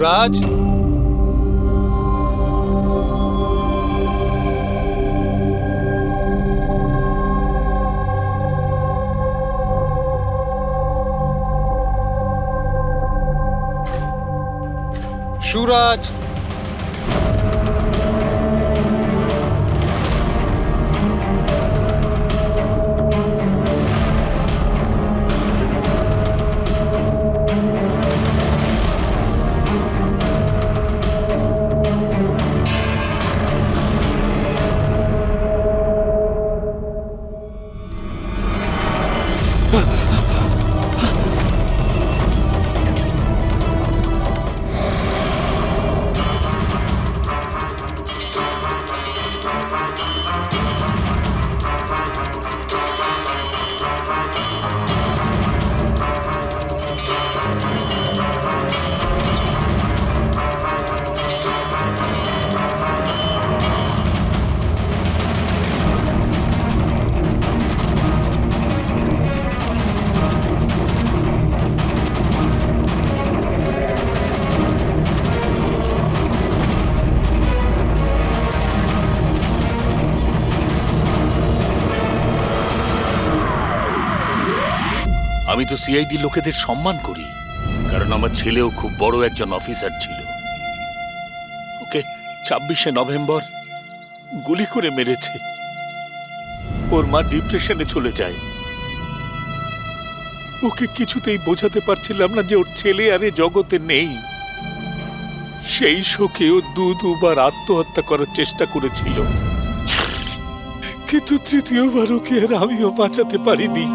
সুরাজ, সুরাজ, আমি তো সিআইডি লোকেদের সম্মান করি, কারণ আমার ছেলেও খুব বড় একজন অফিসার ছিল। ওকে 26শে নভেম্বর গুলি করে মেরেছে। ওর মা ডিপ্রেশনে চলে যায়। ওকে কিছুতেই বোঝাতে পারছিলাম না যে ওর ছেলে আর এ জগতে নেই। সেই শোকে ও দুবার আত্মহত্যা করার চেষ্টা করেছিল, কিন্তু তৃতীয়বার ওকে আর আমিও বাঁচাতে পারিনি।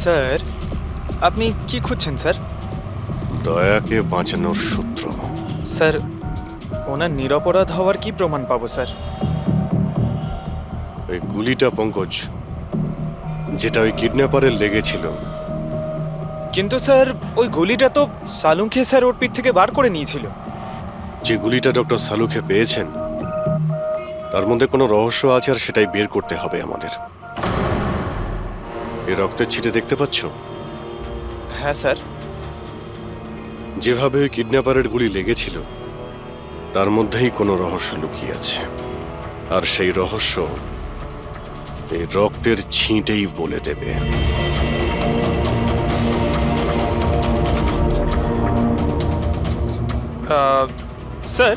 স্যার, আপনি কি খুঁজছেন স্যার? দয়াকে বাঁচানোর সূত্র। স্যার, ওনার নিরপরাধ হওয়ার কি প্রমাণ পাবো স্যার? ওই গুলিটা পঙ্কজ, যেটা ওই কিডন্যাপারের লেগেছিল। কিন্তু স্যার, ওই গুলিটা তো সালুঙ্কে স্যার ওর পিঠ থেকে বার করে নিয়েছিল। যে গুলিটা ডক্টর সালুখে পেয়েছেন, তার মধ্যে কোনো রহস্য আছে, আর সেটাই বের করতে হবে আমাদের। এই রক্তের ছিটে দেখতে পাচ্ছ? হ্যাঁ স্যার। যেভাবে ওই কিডন্যাপারের গুলি লেগেছিল, তার মধ্যেই কোনো রহস্য লুকিয়ে আছে, আর সেই রহস্য এই রক্তের ছিটেই বলে দেবে। স্যার,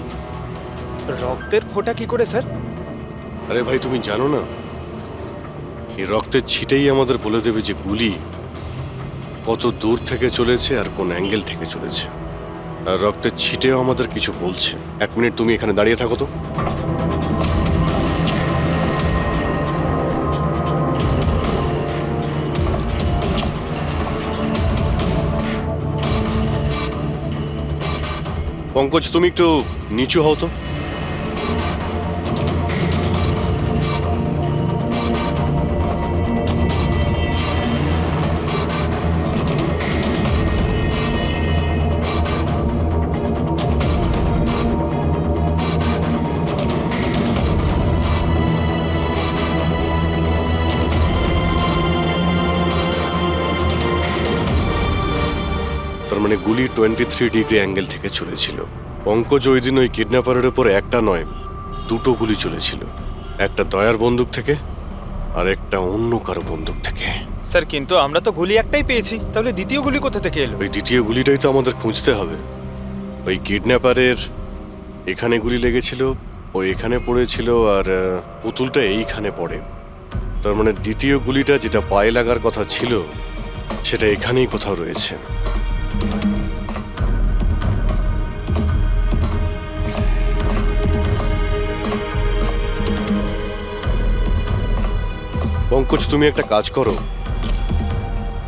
রক্তের ফোঁটা কি করে স্যার? আরে ভাই, তুমি জানো না, এই রক্তের ছিটেই আমাদের বলে দেবে যে গুলি কত দূর থেকে চলেছে আর কোন অ্যাঙ্গেল থেকে চলেছে। আর রক্তের ছিটেও আমাদের কিছু বলছে। 1 মিনিট তুমি এখানে দাঁড়িয়ে থাকো তো। পঙ্কজ, তুমি একটু নিচু হও তো। তার মানে গুলি 23 ডিগ্রি অ্যাঙ্গেল থেকে চলেছিল। পঙ্কজ, ওই দিন ওই কিডন্যাপারের উপর একটা নয়, 2টো গুলি চলেছিল। একটা দয়ার বন্দুক থেকে, আর একটা অন্য কারো বন্দুক থেকে। স্যার, কিন্তু আমরা তো গুলি একটাই পেয়েছি, তাহলে দ্বিতীয় গুলি কোথা থেকে এলো? ওই দ্বিতীয় গুলিটাই তো আমাদের খুঁজতে হবে। ওই কিডন্যাপারের এখানে গুলি লেগেছিল, ও এখানে পড়েছিল, আর পুতুলটা এইখানে পড়ে। তার মানে দ্বিতীয় গুলিটা যেটা পায়ে লাগার কথা ছিল, সেটা এখানেই কোথাও রয়েছে। পঙ্কজ, তুমি একটা কাজ করো,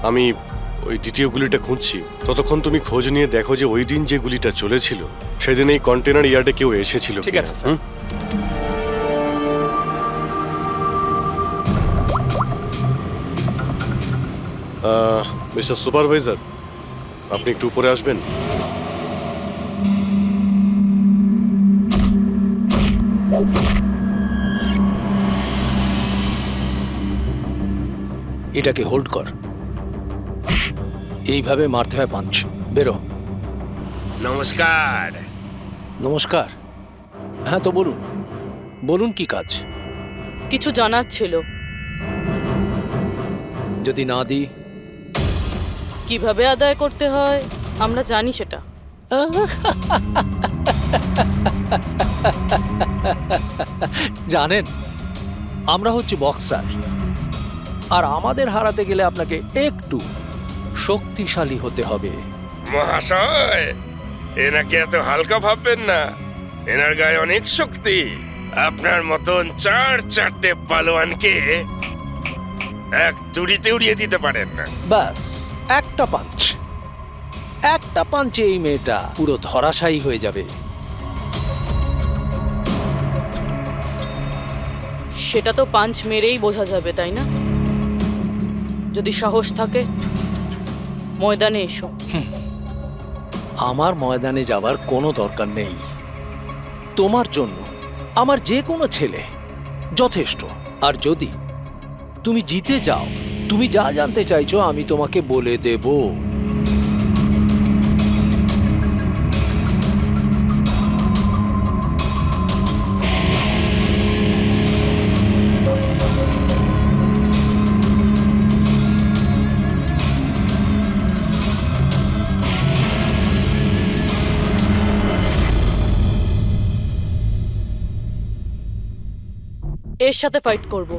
আমি ওই দ্বিতীয় গুলিটা খুঁজছি, ততক্ষণ তুমি খোঁজ নিয়ে দেখো যে ওই দিন যে গুলিটা চলেছিল সেদিন এই কন্টেনার ইয়ার্ডে কেউ এসেছিল ঠিক কিনা, আছে, স্যার। হুম? মিস্টার সুপারভাইজার, আপনি একটু উপরে আসবেন। এটাকে হোল্ড কর। এইভাবে মারতে হয় পাঞ্চ। বেরো। নমস্কার। নমস্কার। হ্যাঁ, তো বলুন বলুন কি কাজ? কিছু জানার ছিল। যদি না দিই? কিভাবে আদায় করতে হয় আমরা জানি সেটা। জানেন, আমরা হচ্ছে বক্সার, আর আমাদের হারাতে গেলে আপনাকে একটু শক্তিশালী হতে হবে। মহাশয়, এনাকে এত হালকা ভাববেন না, এনার গায়ে অনেক শক্তি। আপনার মতন চারটে পালোয়ানকে এক তুড়িতে উড়িয়ে দিতে পারেন না। ব্যাস একটা পাঞ্চে এই মেয়েটা পুরো ধরাশায়ী হয়ে যাবে। সেটা তো পাঞ্চ মেরেই বোঝা যাবে, তাই না? যদি সাহস থাকে ময়দানে এসো। আমার ময়দানে যাবার কোনো দরকার নেই। তোমার জন্য আমার যে কোনো ছেলে যথেষ্ট। আর যদি তুমি জিতে যাও, তুমি যা জানতে চাইছো আমি তোমাকে বলে দেব। এর সাথে ফাইট করব।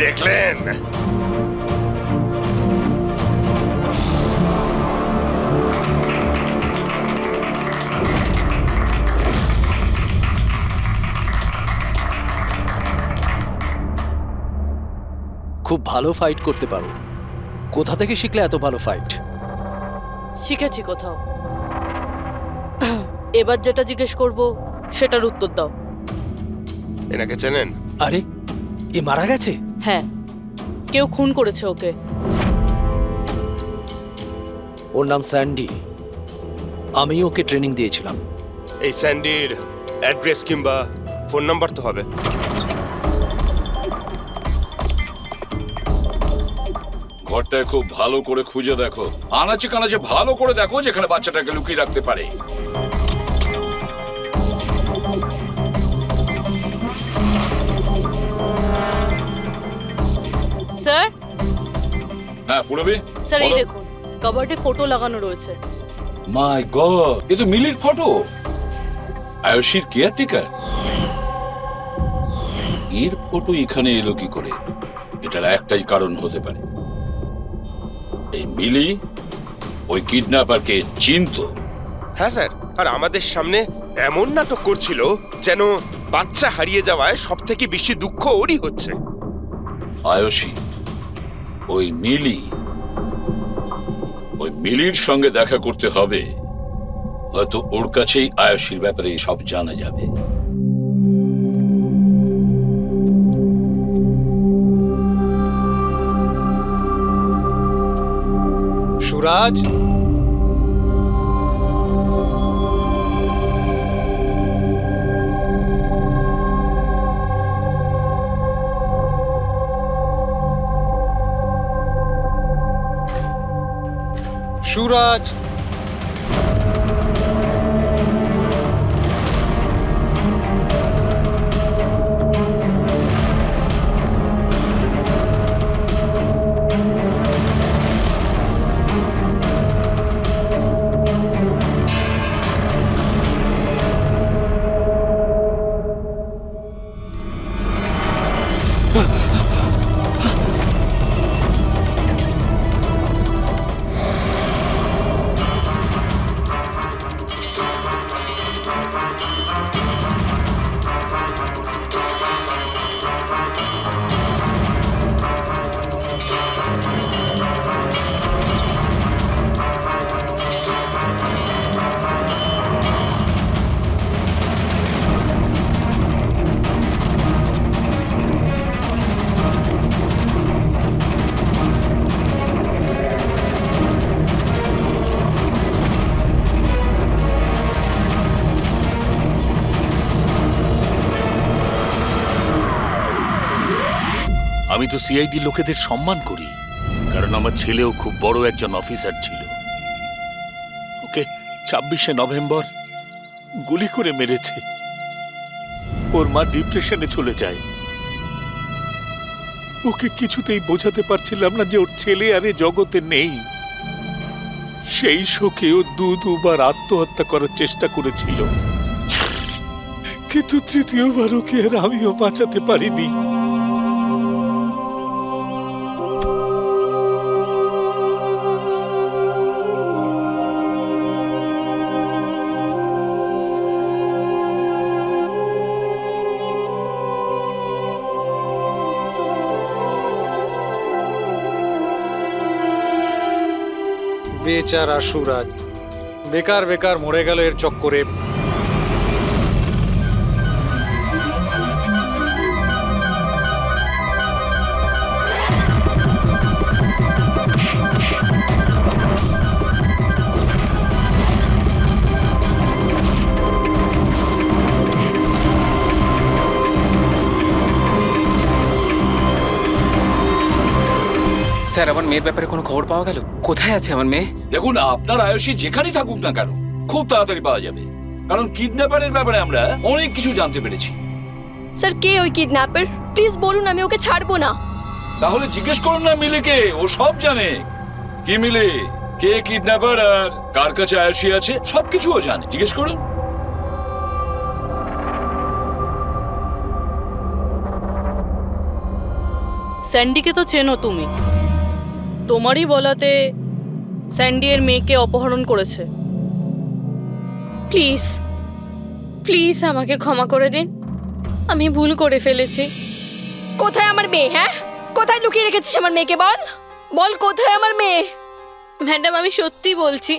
দেখলেন? খুব ভালো ফাইট করতে পারো। কোথা থেকে শিখলে এত ভালো ফাইট? শিখেছি কোথাও। এবার যেটা জিজ্ঞেস করব সেটার উত্তর দাও। এনাকে চেনেন? আরে, এ মারা গেছে? হ্যাঁ, কেউ খুন করেছে ওকে। ওর নাম স্যান্ডি। আমি ওকে ট্রেনিং দিয়েছিলাম। এই স্যান্ডির অ্যাড্রেস কিংবা ফোন নাম্বার তো হবে। ঘরটায় খুব ভালো করে খুঁজে দেখো, আনাচে কানাচে ভালো করে দেখো যেখানে বাচ্চাটাকে লুকিয়ে রাখতে পারে। স্যার, হ্যাঁ পুরবি। স্যার এই বলো। দেখুন, কাবার্ডে ফটো লাগানো রয়েছে। মাই গড, এ তো মিলির ফটো। আয়ুষীর কেয়ারটেকার। এর ফটো এখানে এলো কি করে? এটার একটাই কারণ হতে পারে, এই মিলি ওই কিডন্যাপারকে চিনতো। হ্যাঁ স্যার, আর আমাদের সামনে এমন নাটক করছিল যেন বাচ্চা হারিয়ে যাওয়ায় সব থেকে বেশি দুঃখ ওরই হচ্ছে। আয়ুষী, ওই মিলির সঙ্গে দেখা করতে হবে। হয়তো ওর কাছেই আয়ুষীর ব্যাপারে সব জানা যাবে। সুরাজ, সুরাজ। আমি তো সিআইডি লোকেদের সম্মান করি, কারণ আমার ছেলেও খুব বড় একজন অফিসার ছিল। ওকে 26শে নভেম্বর গুলি করে মেরেছে। ওর মা ডিপ্রেশনে চলে যায়। ওকে কিছুতেই বোঝাতে পারছিলাম না যে ওর ছেলে আর এ জগতে নেই। সেই শোকে ও দুবার আত্মহত্যা করার চেষ্টা করেছিল, কিন্তু তৃতীয়বার ওকে আর আমিও বাঁচাতে পারিনি। বেচারা সুরাজ, বেকার বেকার মরে গেল এর চক্করে। স্যার, আমার মেয়ের ব্যাপারে কোনো খবর পাওয়া গেল? কোথায় আছে আমার মেয়ে? দেখুন, আপনার আয়ুষী যেখানেই থাকুক না কেন খুব তাড়াতাড়ি পাওয়া যাবে, কারণ কিডন্যাপারের ব্যাপারে আমরা অনেক কিছু জানতে পেরেছি। স্যার, কে ওই কিডন্যাপার? প্লিজ বলুন, আমি ওকে ছাড়বো না। তাহলে জিজ্ঞেস করুন না মিলিকে, ও সব জানে। কি মিলি, কে কিডন্যাপার আর কার কাছে আয়ুষী আছে সবকিছু ও জানে, জিজ্ঞেস করুন। স্যান্ডিকে তো চেনো তুমি, তোমারই বলাতে স্যান্ডি এর মেয়েকে অপহরণ করেছে। প্লিজ প্লিজ আমাকে ক্ষমা করে দিন, আমি ভুল করে ফেলেছি। কোথায় আমার মেয়ে? হ্যাঁ, কোথায় লুকিয়ে রেখেছিস আমার মেয়েকে? বল বল, কোথায় আমার মেয়ে? ম্যাডাম, আমি সত্যি বলছি,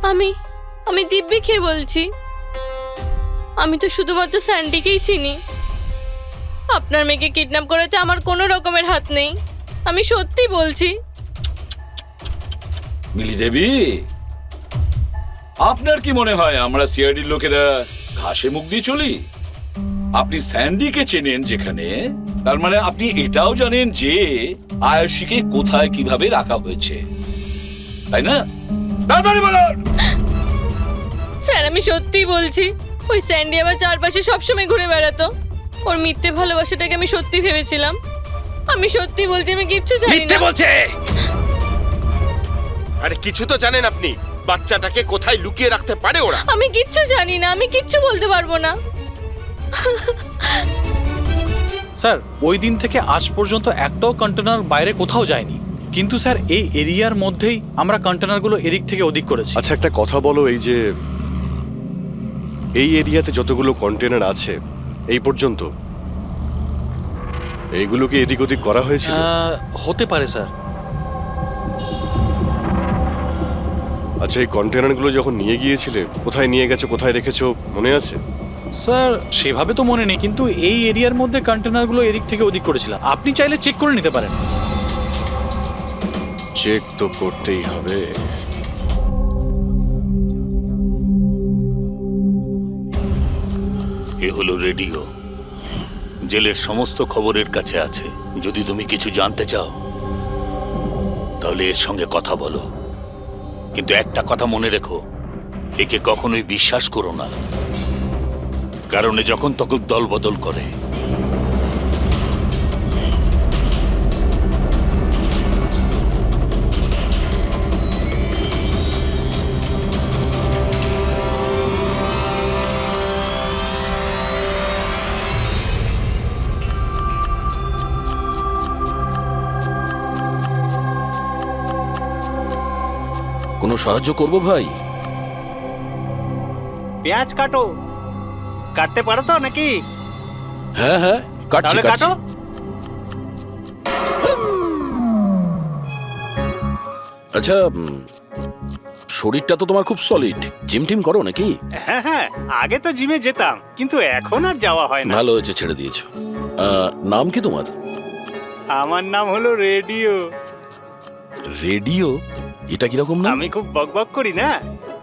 আমি দিব্যি বলছি। আমি তো শুধুমাত্র স্যান্ডিকেই চিনি। আপনার মেয়েকে কিডন্যাপ করাতে আমার কোনো রকমের হাত নেই, আমি সত্যি বলছি। মিলি দেবী, আপনার কি মনে হয় আমরা সিআইডির লোকেরা ঘাসে মুখ দিয়ে চলি? আপনি স্যান্ডিকে চেনেন যেখানে, তার মানে আপনি এটাও জানেন যে আয়ুষীকে কোথায় কিভাবে রাখা হয়েছে, তাই না? তাড়াতাড়ি বলুন। স্যার, আমি সত্যিই বলছি, ওই স্যান্ডি আমার চারপাশে সবসময় ঘুরে বেড়াতো। ওর মিথ্যে ভালোবাসাটাকে আমি সত্যি ভেবেছিলাম। আমি সত্যি বলছি, আমি কিচ্ছু জানি মিথ্যে না। বলছে। আরে কিছু তো জানেন আপনি, বাচ্চাটাকে কোথায় লুকিয়ে রাখতে পারে ওরা? আমি কিচ্ছু জানি না, আমি কিচ্ছু বলতে পারবো না। স্যার, ওই দিন থেকে আজ পর্যন্ত একটাও কন্টেনার বাইরে কোথাও যায়নি, কিন্তু স্যার এই এরিয়ার মধ্যেই আমরা কন্টেনারগুলো এদিক থেকে ওদিক করেছি। আচ্ছা, একটা কথা বলো, এই যে এই এরিয়াতে যতগুলো কন্টেনার আছে এই পর্যন্ত, এইগুলোকে এদিক ওদিক করা হয়েছিল? হতে পারে স্যার। আচ্ছা, এই কন্টেনারগুলো যখন নিয়ে গিয়েছিলে কোথায় নিয়ে গেছো, কোথায় রেখেছো মনে আছে? স্যার, সেভাবে তো মনে নেই, কিন্তু এই এরিয়ার মধ্যে কন্টেনারগুলো এদিক থেকে ওদিক করেছিলাম। আপনি চাইলে চেক করে নিতে পারেন। চেক তো করতেই হবে। এ হলো রেডিও, জেলের সমস্ত খবরের কাছে আছে। যদি তুমি কিছু জানতে চাও তাহলে এর সঙ্গে কথা বলো। কিন্তু একটা কথা মনে রেখো, একে কখনোই বিশ্বাস করো না, কারণ এ যখন তখন দল বদল করে। কোনো সাহায্য করব ভাই? পেঁয়াজ কাটো, কাটতে পারো তো নাকি? হ্যাঁ হ্যাঁ, কাটছি তাহলে কাটছি। কাটো। আচ্ছা, শরীরটা তো তোমার খুব সলিড। জিম টিম করো নাকি? হ্যাঁ হ্যাঁ, আগে তো জিমে যেতাম, কিন্তু এখন আর যাওয়া হয় না। ভালো হয়েছে ছেড়ে দিয়েছো। নাম কি তোমার? আমার নাম হলো রেডিও। রেডিও? এটা কিরকম নাম? আমি খুব বকবক করি না,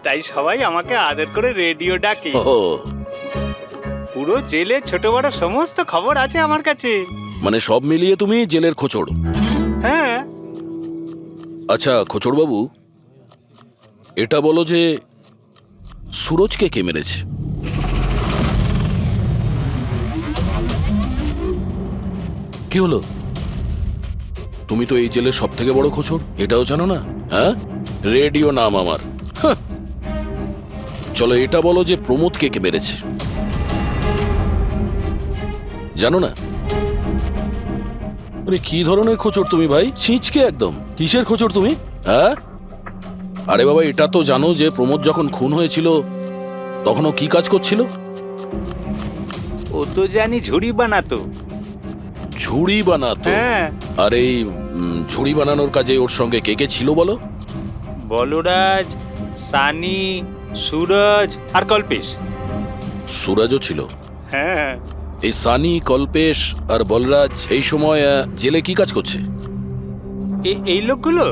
তাই সবাই আমাকে আদর করে রেডিও ডাকে। ও, পুরো জেলে ছোট বড় সমস্ত খবর আছে আমার কাছে। মানে সব মিলিয়ে তুমি জেলের খোঁচড়। হ্যাঁ, আচ্ছা খোঁচড় বাবু, এটা বলো যে সুরজকে কে মেরেছে? কি হলো? তুমি তো এই জেলের সব থেকে বড় খোঁচড়, এটাও জানো না? হ্যাঁ, রেডিও নাম আমার। হাহ। চলো এটা বলো যে প্রমোদকে কে মেরেছে? জানো না? আরে কি ধরনের খোঁচড় তুমি ভাই? ছিঁচকে একদম। কিসের খোঁচড় তুমি? হ্যাঁ, আরে বাবা, এটা তো জানো যে প্রমোদ যখন খুন হয়েছিল তখন ও কি কাজ করছিল? ও তো জানি ঝুড়ি বানাতো। ঝুড়ি বানাতো? হ্যাঁ, আর এই ঝুড়ি বানানোর কাজে ওর সঙ্গে কে কে ছিল বলো? বলরাজ, সানি, সুরজ আর কল্পেশ। সুরাজও ছিল? হ্যাঁ, এই সানি, কল্পেশ আর বলরাজ এই সময় জেলে কি কাজ করছে? এই লোকগুলো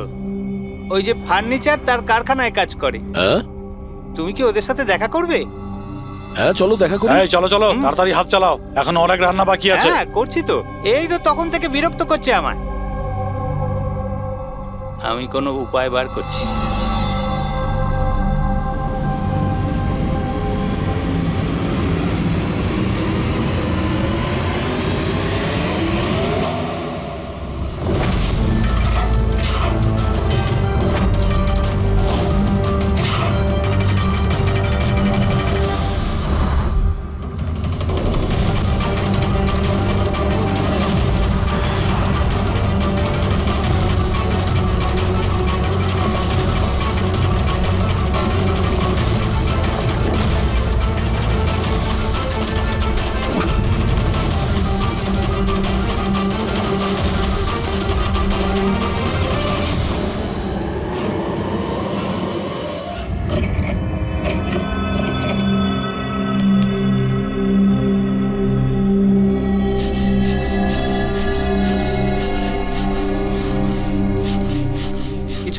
ওই যে ফার্নিচার তার কারখানায় কাজ করে। হ্যাঁ তুমি কি ওদের সাথে দেখা করবে? হ্যাঁ, চলো দেখা করি। এই চলো চলো, তাড়াতাড়ি হাত চালাও, এখন অনেক রান্না বাকি আছে। হ্যাঁ, করছি তো। এই তো তখন থেকে বিরক্ত করছে আমায়। আমি কোনো উপায় বার করছি।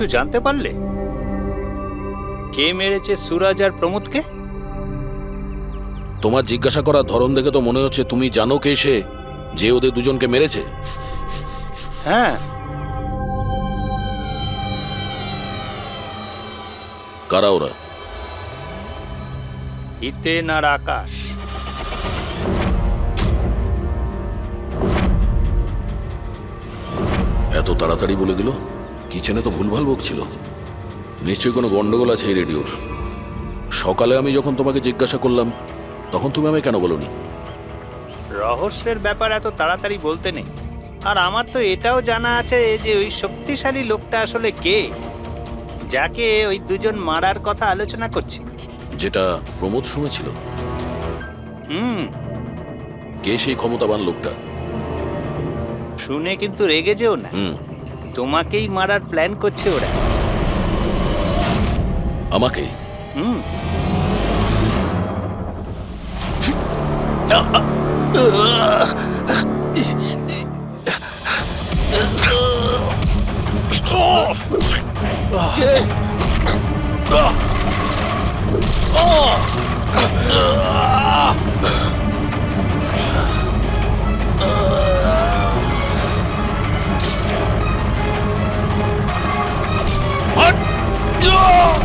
কিছু জানতে পারলে কে মেরেছে সুরজ আর প্রমোদকে? তোমার জিজ্ঞাসা করার ধরন দেখে তো মনে হচ্ছে তুমি জানো কে সে, যে ওদের দুজনকে মেরেছে। হ্যাঁ, কারা ওরা? হিতেন আর আকাশ। এত তাড়াতাড়ি বলে দিল? কিচেনে তো ভুলভাল বকছিল। নিশ্চয়ই কোনো গন্ডগোল আছে এই রেডিওর। সকালে আমি যখন তোমাকে জিজ্ঞাসা করলাম তখন তুমি আমায় কেন বলনি? রহস্যের ব্যাপার এত তাড়াতাড়ি বলতে নেই। আর আমার তো এটাও জানা আছে যে ওই শক্তিশালী লোকটা আসলে কে, যাকে ওই দুজন মারার কথা আলোচনা করছে। যেটা প্রমোদ শুনেছিল। কে সেই ক্ষমতাবান লোকটা? শুনে কিন্তু রেগে যেও না। তোমাকেই মারার প্ল্যান করছে ওরা। আমাকে? Oh!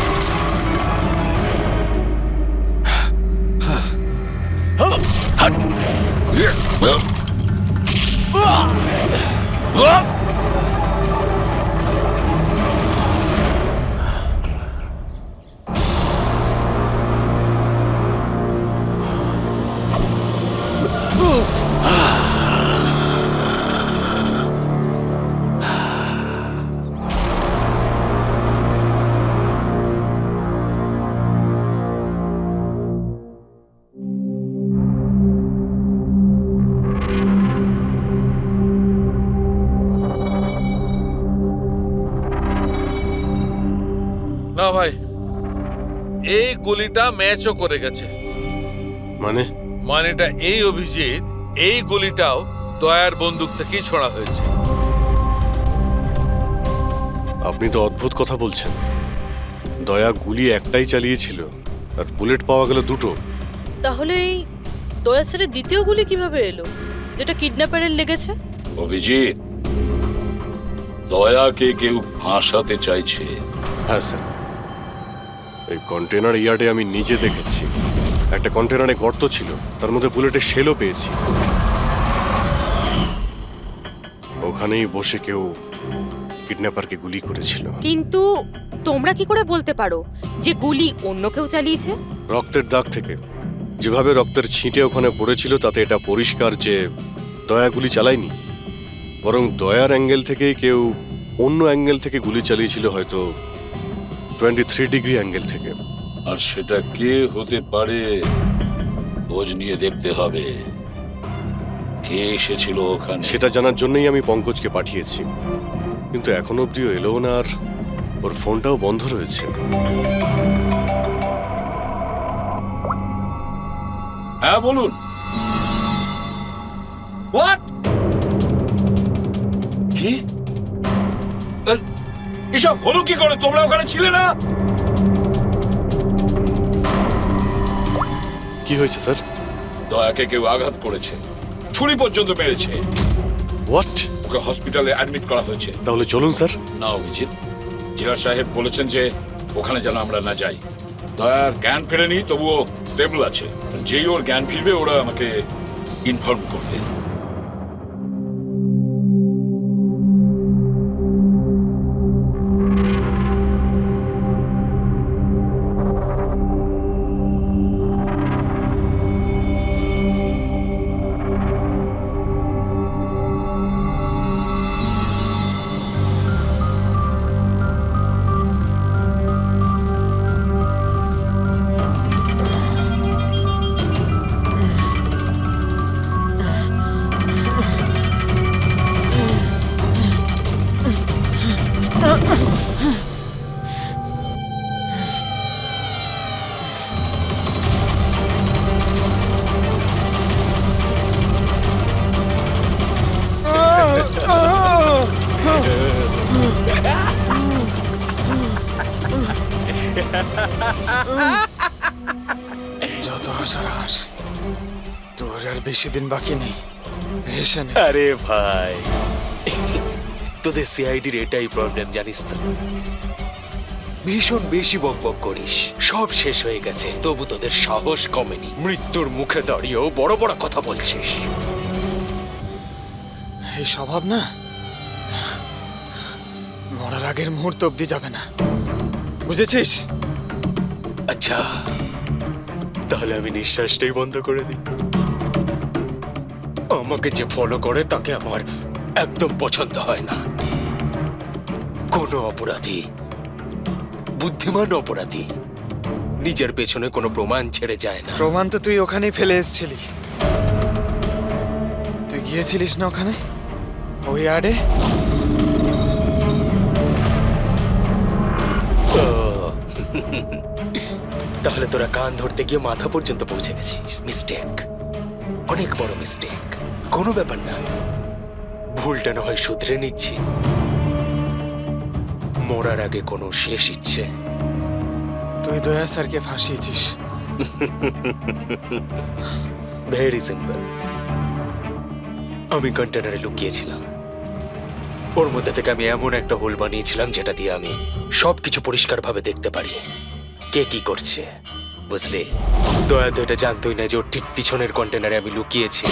না ভাই, এই গুলিটা ম্যাচও করে গেছে। মানে মানেটা এই অভিজিৎ, এই গুলিটাও দয়ার বন্দুক থেকেই ছোড়া হয়েছে। আপনি তো অদ্ভুত কথা বলছেন। দয়া গুলি একটাই চালিয়েছিল আর বুলেট পাওয়া গেল দুটো। তাহলে এই দয়া স্যারের দ্বিতীয় গুলি কিভাবে এলো, যেটা কিডন্যাপারের লেগেছে? অভিজিৎ, দয়াকে কেউ ফাঁসাতে চাইছে। হ্যাঁ স্যার, এই কন্টেনার ইয়ার্ডে আমি নিজে দেখেছি। একটা কন্টেনারে গর্ত ছিল, তার মধ্যে বুলেটের শেলও পেয়েছি। ওখানেই বসে কেউ কিডন্যাপারকে গুলি করেছিল। কিন্তু তোমরা কি করে বলতে পারো যে গুলি অন্য কেউ চালিয়েছে? রক্তের দাগ থেকে যেভাবে রক্তের ছিটে ওখানে পড়েছিল তাতে এটা পরিষ্কার যে দয়া গুলি চালায়নি, বরং দয়ার অ্যাঙ্গেল থেকে কেউ অন্য অ্যাঙ্গেল থেকে গুলি চালিয়েছিল, হয়তো 23 ডিগ্রি অ্যাঙ্গেল থেকে। আর সেটা কে হতে পারে খোঁজ নিয়ে দেখতে হবে। কে এসেছিল ওখানে সেটা জানার জন্যই আমি পঙ্কজকে পাঠিয়েছি, কিন্তু এখনো অব্দিও এলো না, আর ওর ফোনটাও বন্ধ রয়েছে। হ্যাঁ বলুন। হোয়াট? কি এসব হলো কি করে? তোমরা ওখানে ছিলে না? কি হয়েছে স্যার? দয়াকে কেউ আঘাত করেছে, ছুরি পর্যন্ত মেরেছে। হোয়াট? ওকে হসপিটালে অ্যাডমিট করা হয়েছে। তাহলে চলুন স্যার। না অভিজিৎ, জেলা সাহেব বলেছেন যে ওখানে যেন আমরা না যাই। দয়ার জ্ঞান ফেরেনি, তবুও স্টেবল আছে। যেই ওর জ্ঞান ফিরবে ওরা আমাকে ইনফর্ম করবে। যত হাসার হাস, তোর আর বেশি দিন বাকি নেই। এসে নে। আরে ভাই, তোদের সিআইডির এটাই প্রবলেম জানিস তো, ভীষণ বেশি বকবক করিস। সব শেষ হয়ে গেছে, তবু তোদের সাহস কমেনি। মৃত্যুর মুখে দাঁড়িয়েও বড় বড় কথা বলছিস। এই স্বভাব না মরার আগের মুহূর্ত অব্দি যাবে না, বুঝেছিস? আচ্ছা, তাহলে আমি নিঃশ্বাসটাই বন্ধ করে দিই। আমাকে যে ফলো করে তাকে আমার একদম পছন্দ হয় না। কোনো অপরাধী, বুদ্ধিমান অপরাধী নিজের পেছনে কোনো প্রমাণ ছেড়ে যায় না। প্রমাণ তো তুই ওখানেই ফেলে এসেছিলি। তুই গিয়েছিলিস না ওখানে, ওই ইয়ার্ডে? তাহলে তোরা কান ধরতে গিয়ে মাথা পর্যন্ত পৌঁছে গেছিস। মিস্টেক, অনেক বড় মিস্টেক। কোনো ব্যাপার না, ভুলটা না হয় শুধরে নিচ্ছি। মরার আগে কোনো শেষ ইচ্ছে? তুই দয়া স্যারকে ফাঁসিয়েছিস। Very simple. আমি কন্টেনারে লুকিয়েছিলাম, ওর মধ্যে থেকে আমি এমন একটা হোল বানিয়েছিলাম যেটা দিয়ে আমি সবকিছু পরিষ্কারভাবে দেখতে পারি। কে কি করছে, বুঝলি? দয়া তো এটা জানতোই না যে ওর ঠিক পিছনের কন্টেনারে আমি লুকিয়েছি।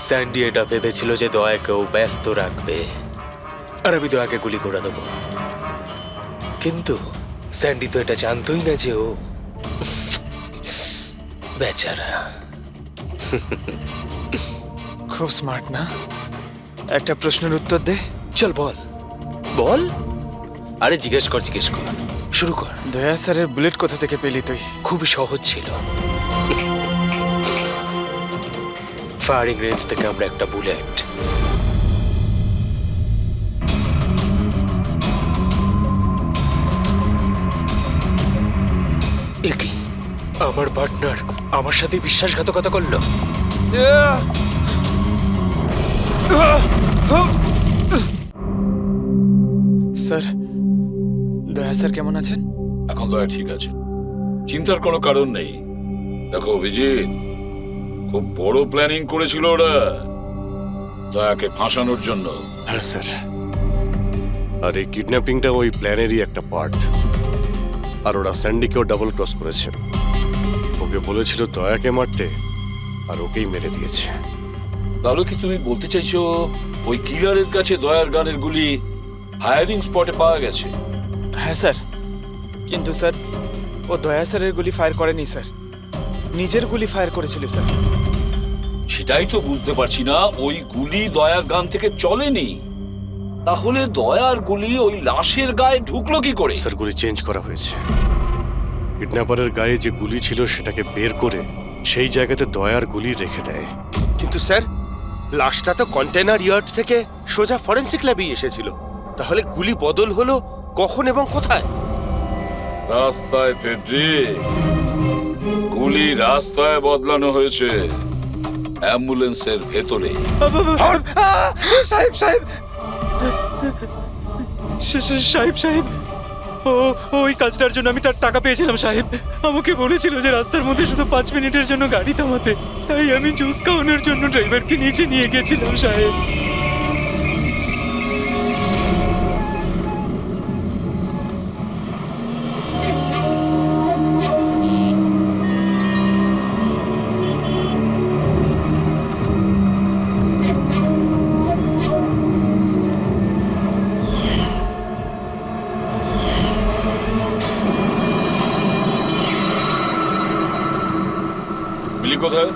স্যান্ডি এটা ভেবেছিল যে দয়াকেও ব্যস্ত রাখবে আর আমি দয়াকে গুলি করে দেবো, কিন্তু স্যান্ডি তো এটা জানতোই না যে ও বেচারা। খুব স্মার্ট না? একটা প্রশ্নের উত্তর দে। চল বল বল। আরে জিজ্ঞেস কর শুরু কর। দয়া স্যারের বুলেট কোথা থেকে পেলি তুই? খুবই সহজ ছিল। ফায়ারিং রেঞ্জ থেকে আমরা একটা বুলেট একই আমার পার্টনার আমার সাথে বিশ্বাসঘাতকতা করলো। স্যার, দয়া স্যার কেমন আছেন? এখন দয়া ঠিক আছে, চিন্তার কোনো কারণ নেই। দেখো অভিজিৎ, খুব বড় প্ল্যানিং করেছিল ওরা দয়াকে ফাঁসানোর জন্য। হ্যাঁ স্যার, আর এই কিডন্যাপিংটা ওই প্ল্যানেরই একটা পার্ট। আর ওরা স্যান্ডিকেও ডাবল ক্রস করেছে। ওকে বলেছিল দয়াকে মারতে, আর ওকেই মেরে দিয়েছে। তাহলে কি তুমি বলতে চাইছো ওই কিলারের কাছে দয়ার গানের গুলি ফায়ারিং স্পটে পাওয়া গেছে? হ্যাঁ স্যার, কিন্তু স্যার ও দয়া স্যারের গুলি ফায়ার করেনি স্যার, নিজের গুলি ফায়ার করেছিল স্যার। সেটাই তো বুঝতে পারছি না, ওই গুলি দয়ার গান থেকে চলেনি, তাহলে দয়ার গুলি ওই লাশের গায়ে ঢুকলো কি করে? স্যার, গুলি চেঞ্জ করা হয়েছে। কিডন্যাপারের গায়ে যে গুলি ছিল সেটাকে বের করে সেই জায়গাতে দয়ার গুলি রেখে দেয়। কিন্তু স্যার, লাশটা তো কন্টেনার ইয়ার্ড থেকে সোজা ফরেনসিক ল্যাবেই এসেছিল, তাহলে গুলি বদল হলো কখন এবং কোথায়? রাস্তায় ফেডরিক, গুলি রাস্তায় বদলানো হয়েছে, অ্যাম্বুলেন্সের ভেতরে। সাহেব সাহেব সাহেব সাহেব, ওই কাজটার জন্য আমি তার টাকা পেয়েছিলাম সাহেব। আমাকে বলেছিল যে রাস্তার মধ্যে শুধু 5 মিনিটের জন্য গাড়ি থামাতে, তাই আমি জুস খাওয়ানোর জন্য ড্রাইভারকে নিচে নিয়ে গেছিলাম সাহেব। মিলি কোথায়?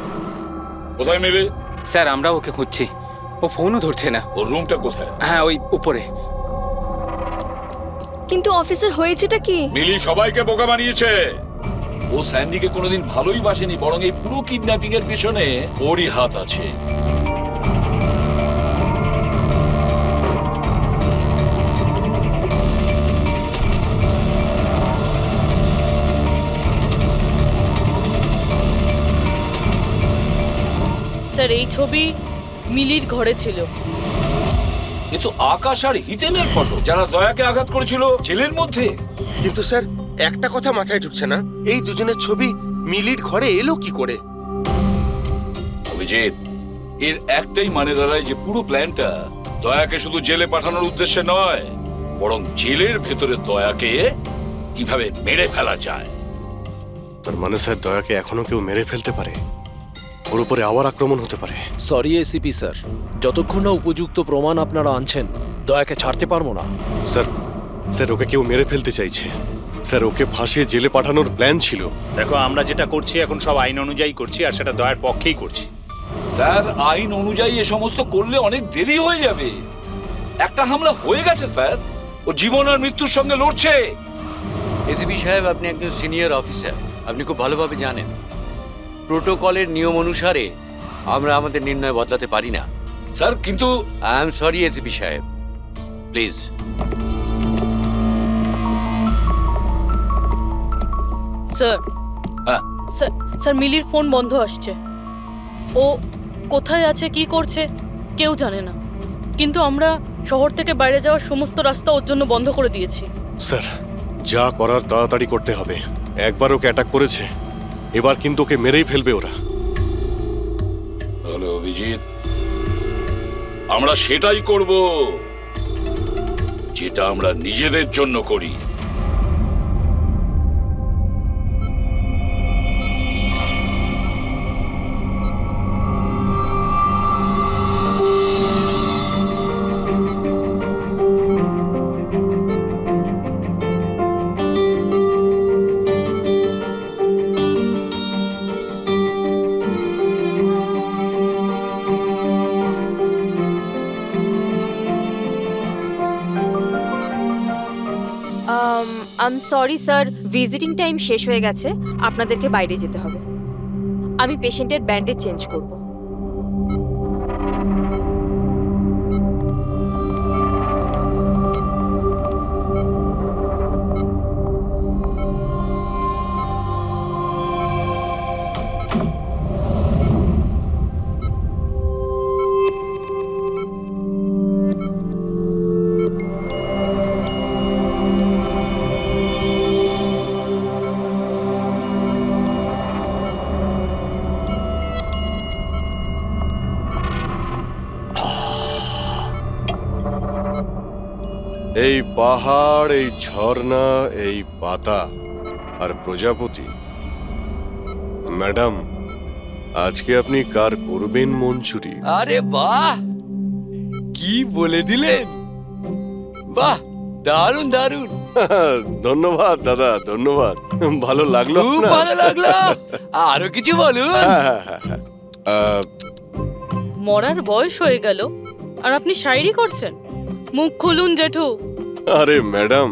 কোথায় মিলি? স্যার আমরা ওকে খুঁজছি, ও ফোনও ধরছে না। ওর রুমটা কোথায়? হ্যাঁ ওই উপরে। কিন্তু অফিসার হয়েছেটা কি? মিলি সবাইকে বোকা বানিয়েছে। ও স্যান্ডিকে কোনোদিন ভালোই বাসেনি, বরং এই পুরো কিডন্যাপিং এর পিছনে ওরই হাত আছে। স্যার এই ছবি মিলির ঘরে ছিল। এ তো আকাশ আর হিতেনের ফটো, যারা দয়াকে আঘাত করেছিল জেলের মধ্যে। কিন্তু স্যার, একটা কথা মাথায় ঢুকছে না, এই দুজনের ছবি মিলির ঘরে এলো কি করে? অভিজিৎ, এর একটাই মানে দাঁড়ায় যে পুরো প্ল্যানটা দয়াকে শুধু জেলে পাঠানোর উদ্দেশ্যে নয়, বরং জেলের ভেতরে দয়াকে কিভাবে মেরে ফেলা যায়। তার মানে স্যার, দয়াকে এখনো কেউ মেরে ফেলতে পারে, ওর উপরে আবার আক্রমণ হতে পারে। সরি এসিপি স্যার, যতক্ষণ না উপযুক্ত প্রমাণ আপনারা আনছেন দয়াকে ছাড়তে পারবো না। স্যার ওকে কেউ মেরে ফেলতে চাইছে। স্যার, ওকে ফাঁসিয়ে জেলে পাঠানোর প্ল্যান ছিল। দেখো, আমরা যেটা করছি এখন সব আইন অনুযায়ী করছি, আর সেটা দয়ার পক্ষেই করছি। স্যার, আইন অনুযায়ী এ সমস্ত করলে অনেক দেরি হয়ে যাবে। একটা হামলা হয়ে গেছে স্যার, ও জীবন আর মৃত্যুর সঙ্গে লড়ছে। এসিপি সাহেব, আপনি একজন সিনিয়র অফিসার, আপনি খুব ভালোভাবে জানেন প্রোটোকলের নিয়ম অনুসারে আমরা আমাদের নির্ণয় বদলাতে পারি না। স্যার কিন্তু আই এম সরি এসিপি সাহেব, প্লিজ। স্যার হ্যাঁ স্যার মিলির ফোন বন্ধ আসছে। ও কোথায় আছে, কি করছে কেউ জানে না, কিন্তু আমরা শহর থেকে বাইরে যাওয়ার সমস্ত রাস্তা ওর জন্য বন্ধ করে দিয়েছি। স্যার, যা করার তাড়াতাড়ি করতে হবে। একবার ওকে অ্যাটাক করেছে, এবার কিন্তু ওকে মেরেই ফেলবে ওরা। তাহলে অভিজিৎ, আমরা সেটাই করব যেটা আমরা নিজেদের জন্য করি। সরি স্যার, ভিজিটিং টাইম শেষ হয়ে গেছে, আপনাদেরকে বাইরে যেতে হবে। আমি পেশেন্টের ব্যান্ডেজ চেঞ্জ করব। এই পাহাড়, এই ঝর্ণা, এই পাতা আর প্রজাপতি। ম্যাডাম, আজকে আপনি কার করবেন মঞ্জুরি? আরে বাহ, কি বলে দিলেন! বাহ, দারুণ দারুণ। ধন্যবাদ দাদা, ধন্যবাদ। ভালো লাগলো খুব আপনার? ভালো লাগলো। আরো কিছু বলুন। মরার বয়স হয়ে গেল আর আপনি শায়রি করছেন? মুখ খুলুন জেঠু। আরে ম্যাডাম,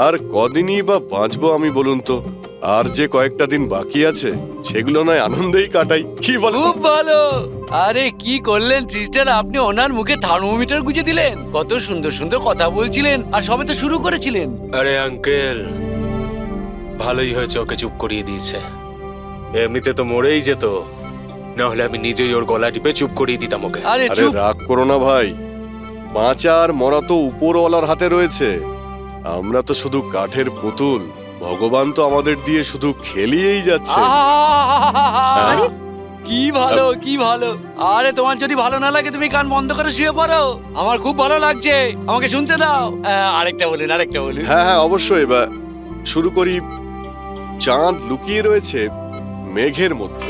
আর কদিনই বা বাঁচবো আমি বলুন তো? আর যে কয়েকটা দিন বাকি আছে সেগুলো নয় আনন্দেই কাটাই, কি বলেন? খুব ভালো। আরে কি করলেন সিস্টার, আপনি ওনার মুখে থার্মোমিটার গুঁজে দিলেন। কত সুন্দর সুন্দর কথা বলছিলেন আর সবে তো শুরু করেছিলেন। আরে আঙ্কেল, ভালোই হয়েছে ওকে চুপ করিয়ে দিয়েছে। এমনিতে তো মরেই যেত, না হলে আমি নিজেই ওর গলা টিপে চুপ করিয়ে দিতাম ওকে। আরে আরে চুপ। রাগ করো না ভাই, বাঁচা আর মরা তো উপরওয়ালার হাতে রয়েছে। আমরা তো শুধু কাঠের পুতুল, ভগবান তো আমাদের দিয়ে শুধু খেলিয়েই যাচ্ছে। আরে কি ভালো, কি ভালো। আরে তোমার যদি ভালো না লাগে তুমি কান বন্ধ করে শুয়ে পড়ো। আমার খুব ভালো লাগছে, আমাকে শুনতে দাও। আরেকটা বলুন, আরেকটা বলুন। হ্যাঁ হ্যাঁ, অবশ্যই। এবার শুরু করি। চাঁদ লুকিয়ে রয়েছে মেঘের মধ্যে।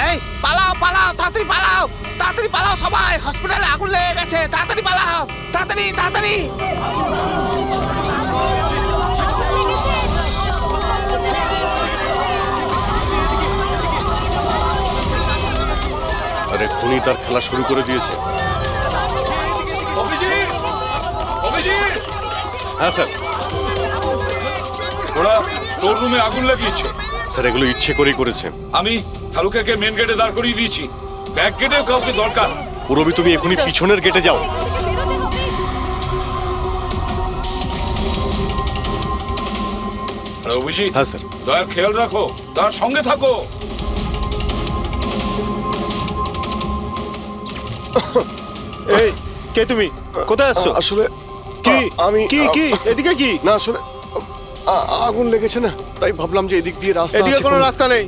এই পালাও পালাও, তাড়াতাড়ি পালাও, তাড়াতাড়ি পালাও সবাই, হসপিটালে আগুন লেগে গেছে, তাড়াতাড়ি পালাও, তাড়াতাড়ি তাড়াতাড়ি। আরে খুনি তার খেলা শুরু করে দিয়েছে। হ্যাঁ স্যার। ওরা তোর রুমে আগুন লাগিয়েছে। স্যার এগুলো ইচ্ছে করেই করেছে। আমি থালুকাকে মেন গেটে দাঁড় করিয়ে দিয়েছি, ব্যাক গেটেও কাউকে দরকার। পুরবি, তুমি এখনই পিছনের গেটে যাও। অভিজিৎ, হ্যাঁ স্যার। দয়ার খেয়াল রাখো, তার সঙ্গে থাকো। এই কে তুমি? কোথায় আসছো? আসলে কি আমি কি কি এদিকে কি? না আসলে আগুন লেগেছে না, তাই ভাবলাম যে এদিক দিয়ে রাস্তা এদিকে আছে। কোনো রাস্তা নেই,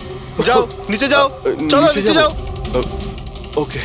যাও নিচে যাও, চলো নিচে যাও। ওকে।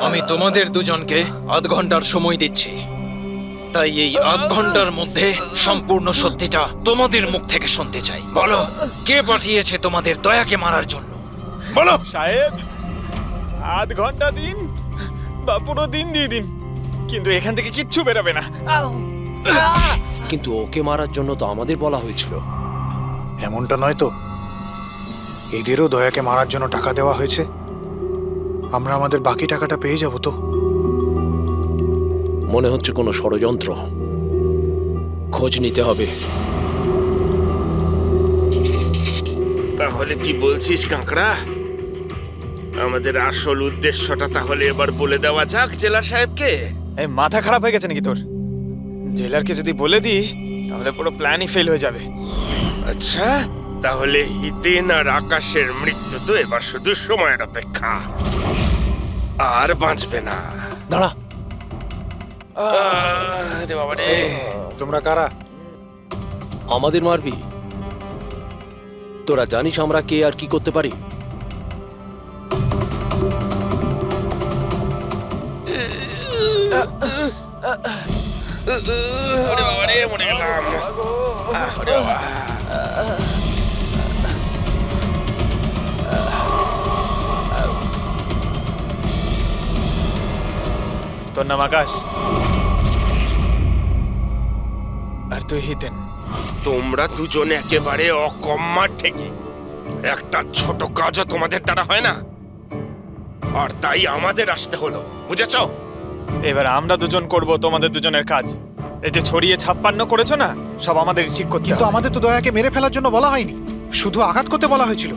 আমি তোমাদের দুজনকে আধ ঘন্টার সময় দিচ্ছি, তাই এই আধ ঘন্টার মধ্যে সম্পূর্ণ সত্যিটা তোমাদের মুখ থেকে শুনতে চাই। বলো, কে পাঠিয়েছে তোমাদের দয়াকে মারার জন্য? বলো। সাহেব, আধ ঘন্টা দিন বা পুরো দিন দিয়ে দিন, কিন্তু এখান থেকে কিচ্ছু বেরোবে না। কিন্তু ওকে মারার জন্য তো আমাদের বলা হয়েছিল। এমনটা নয় তো, এদেরও দয়াকে মারার জন্য টাকা দেওয়া হয়েছে। আমরা আমাদের বাকি টাকাটা পেয়ে যাব তো? মনে হচ্ছে কোনো ষড়যন্ত্র, খোঁজ নিতে হবে। তাহলে কি বলছিস কাঁকড়া? আমাদের আসল উদ্দেশ্যটা তাহলে এবার বলে দেওয়া যাক জেলার সাহেবকে। এই মাথা খারাপ হয়ে গেছে নাকি তোর? জেলারকে যদি বলে দিই তাহলে পুরো প্ল্যানই ফেল হয়ে যাবে। আচ্ছা, তাহলে হিতেন আর আকাশের মৃত্যু তো এবার শুধু সময়ের অপেক্ষা, আর বাঁচবে না। দাঁড়া। রে বাবা রে। তোমরা কারা? আমাদের মারবি? তোরা জানিস আমরা কে আর কি করতে পারি? ওরে বাবা রে, মরে গেলাম। ওরে বাবা। তোর নাম আকাশ, আর তুই হিতেন। তোমরা দুজনে একেবারে অকম্মার ঠেকে। একটা ছোট কাজও তোমাদের দ্বারা হয় না, আর তাই আমাদের আসতে হলো, বুঝেছো? এবার আমরা দুজন করব তোমাদের দুজনের কাজ। এই যে ছড়িয়ে 56 করেছো না, সব আমাদের ঠিক করতে কিন্তু হবে। আমাদের তো দয়াকে মেরে ফেলার জন্য বলা হয়নি, শুধু আঘাত করতে বলা হয়েছিল।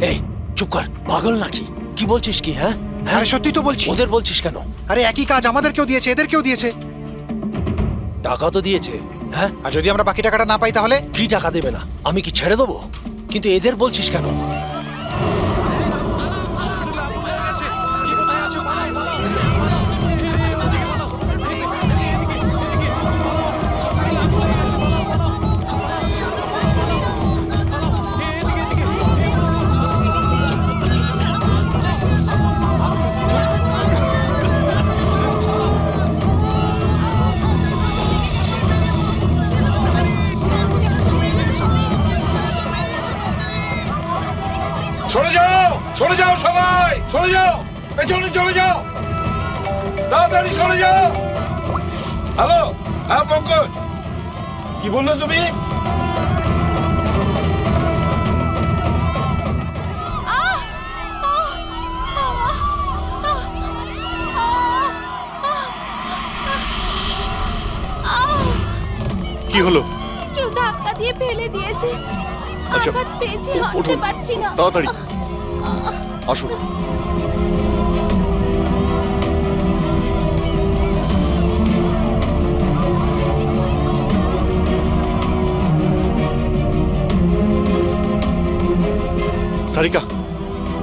এই চুপ কর, পাগল নাকি? কি বলছিস কি? হ্যাঁ আরে সত্যি তো বলছি। ওদের বলছিস কেন? আরে একই কাজ আমাদেরকেও দিয়েছে, এদেরকেও দিয়েছে। টাকা তো দিয়েছে। হ্যাঁ, আর যদি আমরা বাকি টাকাটা না পাই তাহলে? কি টাকা দেবে না? আমি কি ছেড়ে দেবো? কিন্তু এদের বলছিস কেন? সরে যাও সবাই, সরে যাও, পেছনে চলে যাও, তাড়াতাড়ি সরে যাও। হ্যালো, হ্যাঁ পঙ্কজ, কি বললে তুমি? কি হলো? কেউ ধাক্কা দিয়ে ফেলে দিয়েছে। আচ্ছা, আঘাত পেয়েছি, উঠুন, হাঁটতে পারছি না। তাড়াতাড়ি আসুন। সারিকা,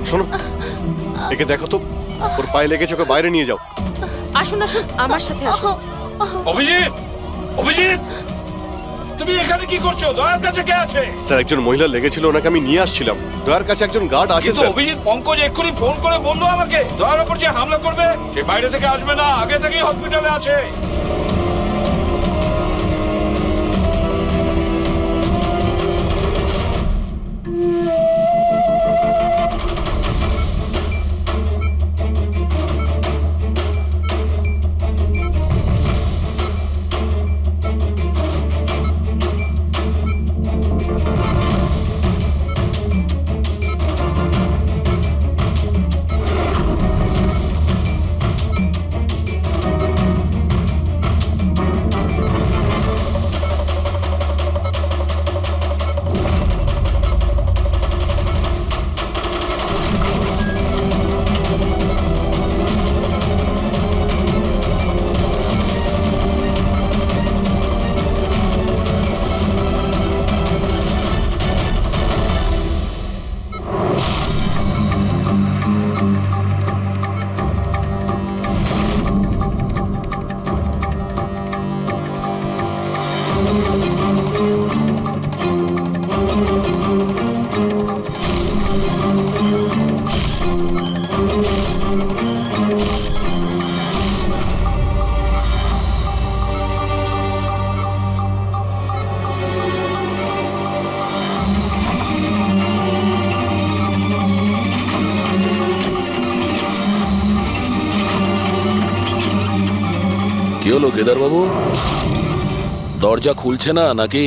শোনো, একে দেখো তো, ওর পায়ে লেগেছে, ওকে বাইরে নিয়ে যাও। আসুন আসুন, আমার সাথে আসুন। অভিজিৎ, অভিজিৎ, তুমি এখানে কি করছো? দয়ার কাছে কে আছে? স্যার, একজন মহিলা লেগেছিল, ওনাকে আমি নিয়ে আসছিলাম। দয়ার কাছে একজন গার্ড আছে কিন্তু স্যার। অভিজিৎ, পঙ্কজ এক্ষুনি ফোন করে বললো আমাকে দয়ার উপর যে হামলা করবে সে বাইরে থেকে আসবে না, আগে থেকেই হসপিটালে আছে। কি হলো কেদার বাবু, দরজা খুলছে না নাকি?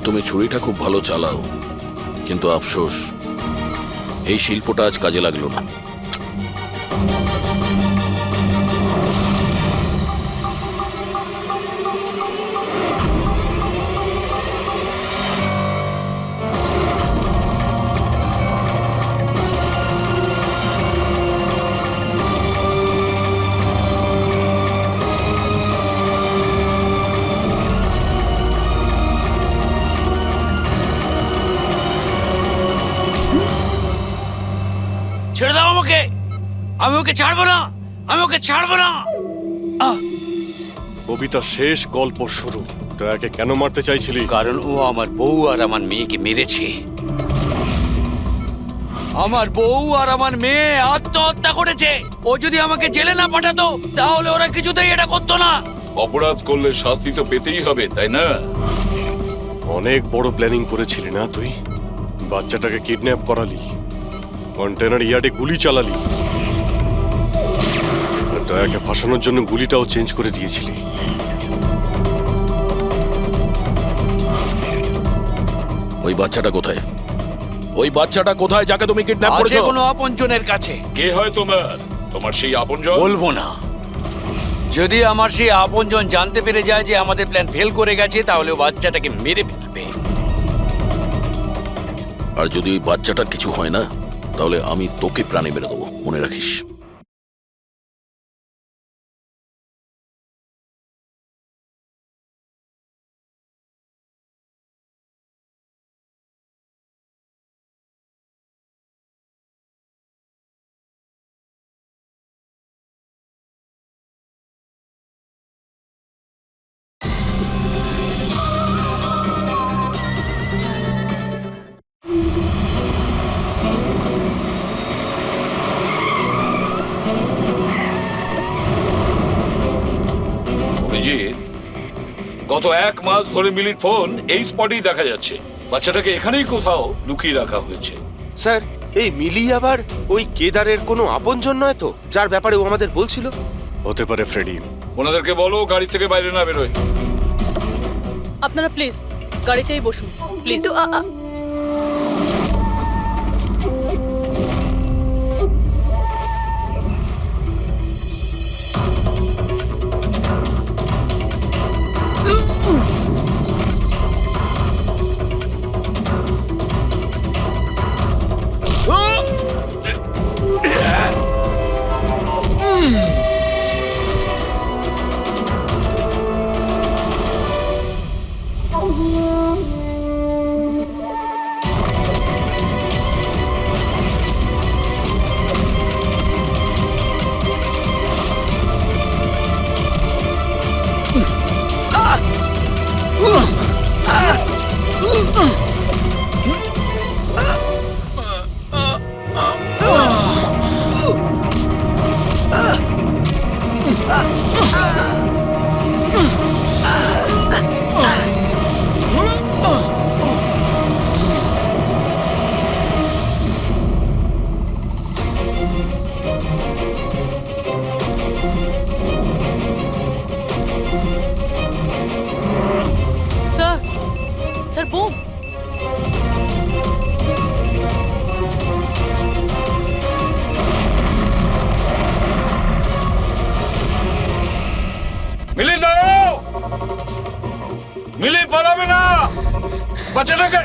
তুমি ছুরিটা খুব ভালো চালাও, কিন্তু আফসোস এই শিল্পটা আজ কাজে লাগলো না। ছেড়ে দাও আমাকে। আমি ওকে ছাড়বো না, আমি ওকে ছাড়বো না। কবিতা শেষ, গল্প শুরু। দয়াকে কেন মারতে চাইছিলি? কারণ ও আমার বউ আর আমার মেয়েকে মেরেছে। আমার বউ আর আমার মেয়ে আত্মহত্যা করেছে। ও যদি আমাকে জেলে না পাঠাতো তাহলে ওরা কিছুতেই এটা করতো না। অপরাধ করলে শাস্তি তো পেতেই হবে, তাই না? অনেক বড় প্ল্যানিং করেছিলি না তুই? বাচ্চাটাকে কিডন্যাপ করালি, কন্টেনার ইয়ার্ডে গুলি চালালি, আর দয়াকে ফাঁসানোর জন্য গুলিটাও চেঞ্জ করে দিয়েছিলি। ওই বাচ্চাটা কোথায়? ওই বাচ্চাটা কোথায় যাকে তুমি কিডন্যাপ আছে করেছো? কোনো আপনজনের কাছে। কে হয় তোমার সেই আপনজন? বলবো না। যদি আমার সেই আপনজন জানতে পেরে যায় যে আমাদের প্ল্যান ফেল করে গেছে তাহলে ও বাচ্চাটাকে মেরে ফেলবে। আর যদি ওই বাচ্চাটার কিছু হয় না, তাহলে আমি তোকে প্রাণে মেরে দেবো, মনে রাখিস। অভিজিৎ, গত 1 মাস ধরে মিলির ফোন এই স্পটেই দেখা যাচ্ছে। বাচ্চাটাকে এখানেই কোথাও লুকিয়ে রাখা হয়েছে। স্যার, এই মিলি আবার ওই কেদারের কোনো আপনজন নয় তো, যার ব্যাপারে ও আমাদের বলছিল? হতে পারে ফ্রেডি। ওনাদেরকে বলো গাড়ি থেকে বাইরে না বেরোয়। আপনারা প্লিজ গাড়িতেই বসুন প্লিজ। কিন্তু স্যার বোম। মিলি দাঁড়াও! মিলি পালাবে না! বাচ্চাটাকে,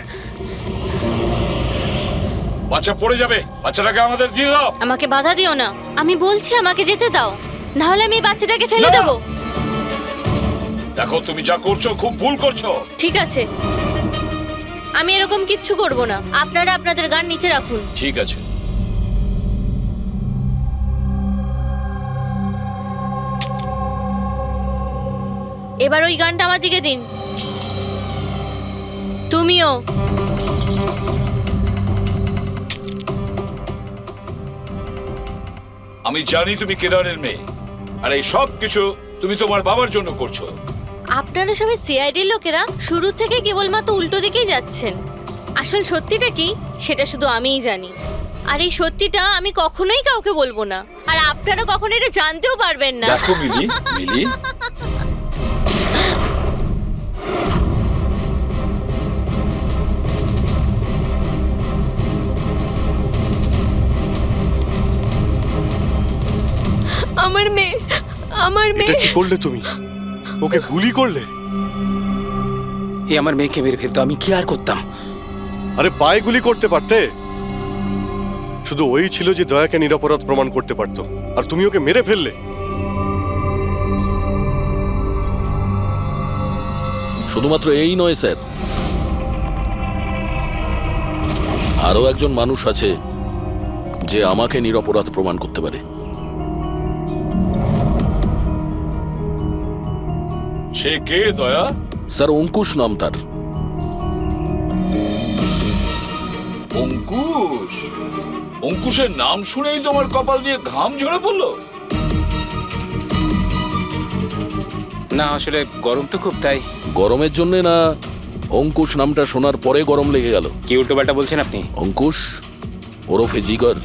বাচ্চা পড়ে যাবে। বাচ্চাটাকে আমাদের দিয়ে দাও। আমাকে বাধা দিও না, আমি বলছি আমাকে যেতে দাও, না হলে আমি বাচ্চাটাকে ফেলে দেব। দেখো, তুমি যা করছো খুব ভুল করছো। ঠিক আছে, আমি এরকম কিচ্ছু করব না। আপনারা আপনাদের গান নিচে রাখুন। ঠিক আছে। এবার ওই গানটা আমার দিকে দিন। তুমিও। আমি জানি তুমি কেদারের মেয়ে, আর এই সব কিছু তুমি তোমার বাবার জন্য করছো। আপনারা সবাই সিআইডির লোকেরা শুরু থেকে কেবলমাত্র উল্টো দিকেই যাচ্ছেন। আসল সত্যিটা কি সেটা শুধু আমিই জানি, আর এই সত্যিটা আমি কখনোই কাউকে বলবো না, আর আপনারা কখনো এটা জানতেও পারবেন না। দেখো মিলি, মিলি আমার মেয়ে, আমার এটা মেয়ে। কি করলে তুমি? ওকে গুলি করলে? এ আমার মেয়েকে মেরে ফেলতো, আমি কি আর করতাম? আরে পায়ে গুলি করতে পারতে। শুধু ওই ছিল যে দয়াকে নিরপরাধ প্রমাণ করতে পারতো, আর তুমি ওকে মেরে ফেললে। শুধুমাত্র এই নয় স্যার, আরো একজন মানুষ আছে যে আমাকে নিরপরাধ প্রমাণ করতে পারে। সে কে দয়া? স্যার অঙ্কুশ নাম তার। অঙ্কুশ? অঙ্কুশের নাম শুনেই তোমার কপাল দিয়ে ঘাম ঝরে পড়লো? না আসলে গরম তো খুব, তাই। গরমের জন্য না, অঙ্কুশ নামটা শোনার পরে গরম লেগে গেল। কি উল্টোপাল্টা বলছেন আপনি? অঙ্কুশ ওরফে জিগর,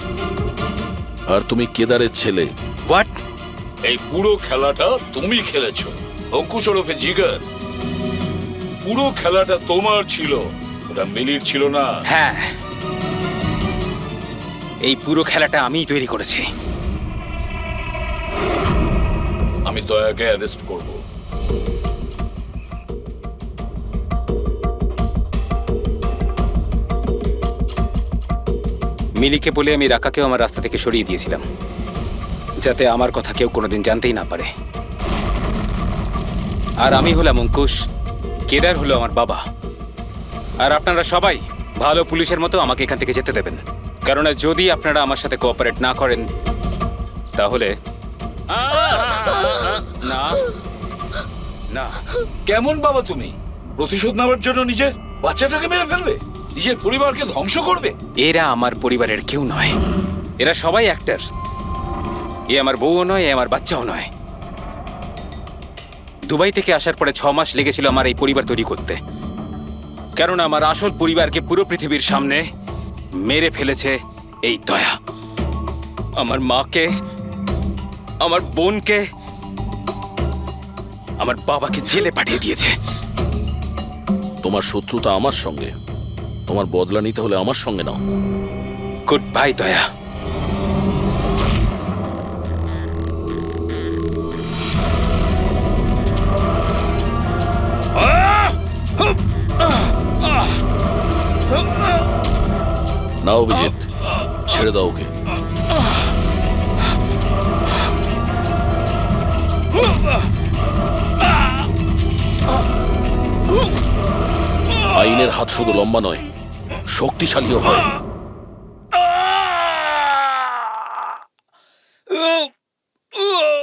আর তুমি কেদারের ছেলে। হোয়াট? এই পুরো খেলাটা তুমি খেলেছো। অঙ্কুশ ওরফে জিগার, পুরো খেলাটা তোমার ছিল, ওটা মিলির ছিল না। হ্যাঁ, এই পুরো খেলাটা আমিই তৈরি করেছি। আমি দয়াকে অ্যারেস্ট করব। মিলিকে বলে আমি রাকাকেও আমার রাস্তা থেকে সরিয়ে দিয়েছিলাম, যাতে আমার কথা কেউ কোনোদিন জানতেই না পারে। আর আমি হলাম অঙ্কুশ, কেদার হলো আমার বাবা। আর আপনারা সবাই ভালো পুলিশের মতো আমাকে এখান থেকে যেতে দেবেন, কারণ যদি আপনারা আমার সাথে কোঅপারেট না করেন তাহলে না না। কেমন বাবা তুমি? প্রতিশোধ নেওয়ার জন্য নিজের বাচ্চাটাকে মেরে ফেলবে, নিজের পরিবারকে ধ্বংস করবে? এরা আমার পরিবারের কেউ নয়, এরা সবাই অ্যাক্টর। এ আমার বউও নয়, এ আমার বাচ্চাও নয়। দুবাই থেকে আসার পরে 6 মাস লেগেছিল আমার এই পরিবার তৈরি করতে, কারণ আমার আসল পরিবারকে পুরো পৃথিবীর সামনে মেরে ফেলেছে এই দয়া। আমার মাকে, আমার বোনকে, আমার বাবাকে জেলে পাঠিয়ে দিয়েছে। তোমার শত্রুতা আমার সঙ্গে, তোমার বদলা নিতে হলে আমার সঙ্গে নাও। গুড বাই দয়া। না অভিজিৎ, ছেড়ে দাও ওকে। আইনের হাত শুধু লম্বা নয়, শক্তিশালীও হয়। Oh!